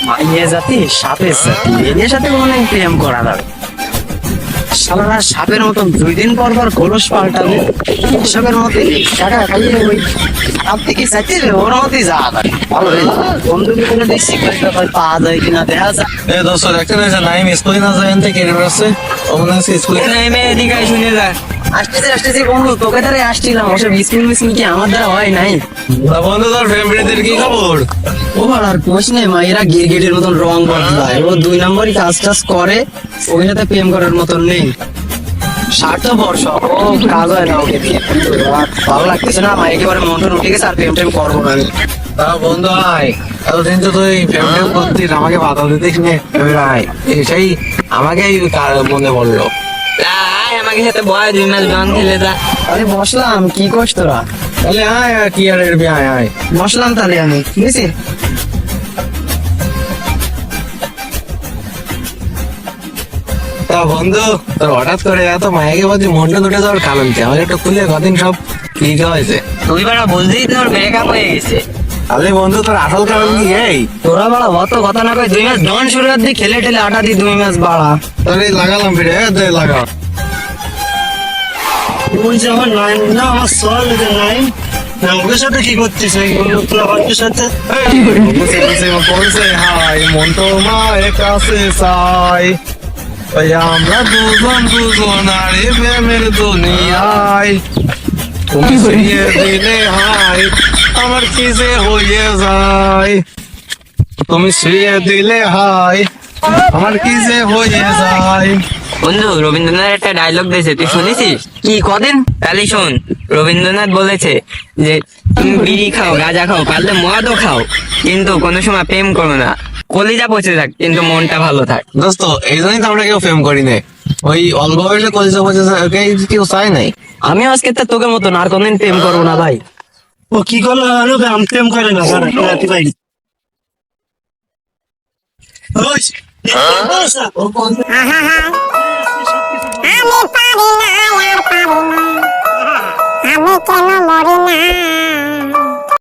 মাইয়ে জাতি সাপের জাতি, এদের সাথে মনে হয় প্রেম করা যাবে। শালারা সাপের মতন 2 দিন পর পর গোলস পাল্টাবে, সাপের মতো টাকা খাইয়ে ওই সাপ থেকে চাইতে ওর মতোই যাওয়া যায়। ভালো রে, বন্ধুকে করে দেখছি পাওয়া যায় কিনা দেখা যায়। এ দোস্ত দেখতে না নাইম স্কুলে না যায় এনতে কেড়ে বেড়াচ্ছে ও মনে হচ্ছে স্কুলে নেমে এদিকে আয়, শুনে যা। আসতেছি বন্ধু, তোকে তারে আসছিলাম, ওসব মিসিং কি আমার দ্বারা হয় নাই। তা বন্ধু তোর ফ্যামিলিদের কি খবর? ও আর কোচ নেই, মায়েরা গিরগিটের মতন রং বদলায়, ও 2 নম্বরই কাজ টাজ করে, ওই সাথে প্রেম করার মতন নেই। স্বার্থপর সব, ও কাজ হয় না ওকে দিয়ে। আর ভালো লাগতেছে না, মায়ের একেবারে মনটা উঠে গেছে, আর প্রেম টেম করবো না আমি। তা বন্ধু আয়, এতদিন তো তুই ফ্যামিলি করতিস, আমাকে বাধা দিতিস নে। এবার আয়, সেই আমাকেই মনে পড়লো। আয় আমাকে সাথে বয় 2 মাস গান খেলে যা। আরে বসলাম, কি করছ তোরা? তাহলে আয় আর কি আর এর বিয়ে, আয় আয়। বসলাম তাহলে আমি, ঠিক আছে। তা বন্ধু তোর হঠাৎ করে এত মায়াকে বলছি মনটা দুটো যাওয়ার কারণ কি? আমাকে একটু খুলে কদিন সব কি হয়েছে? তুই বাড়া বুঝতেই তোর ব্রেকআপ হয়ে গেছে। আরে বন্ধু তোর আসল কারণ কি এই? তোরা বাড়া অত কথা না কই, 2 মাস ডন শুরু করে দিয়ে খেলে টেলে আটা দি 2 মাস বাড়া। তাহলে লাগালাম ফিরে, দে লাগা। ওই যে আমার নাইম না, আমার সল নাইম না, ওর সাথে কি করছিস ওই লোকের সাথে? পড়ছে হাই মন তো মায়ের কাছে চাই, ওই আমরা দুজন আরে প্রেমের দুনিয়ায়, তুমি শুয়ে দিলে হাই আমার কি যে হয়ে যায়, তুমি শুয়ে দিলে হাই আমার কি যে হয়ে যায়। বন্ধু রবীন্দ্রনাথ একটা ডায়লগ দিয়েছে, তুই শুনেছিস? কি কদিন? তাহলে শোন, রবীন্দ্রনাথ বলেছে যে তুমি বিড়ি খাও, গাঁজা খাও, পারলে মদও খাও, কিন্তু কোনো সময় প্রেম করো না। কলিজা পচে থাক কিন্তু মনটা ভালো থাক। দোস্ত এই জন্যই তো আমরা কেউ প্রেম করি না, ওই অল্প বয়সে কলেজে কেউ চায় নাই। আমি আজকে তো তোকে মতন আর কোনদিন প্রেম করবো না ভাই। ও কি করলো? আমি প্রেম করে না স্যার, রাতে ভাই। ওই, ও কোন আমি পারি না, আর পারি না, আমি কেন মরি না।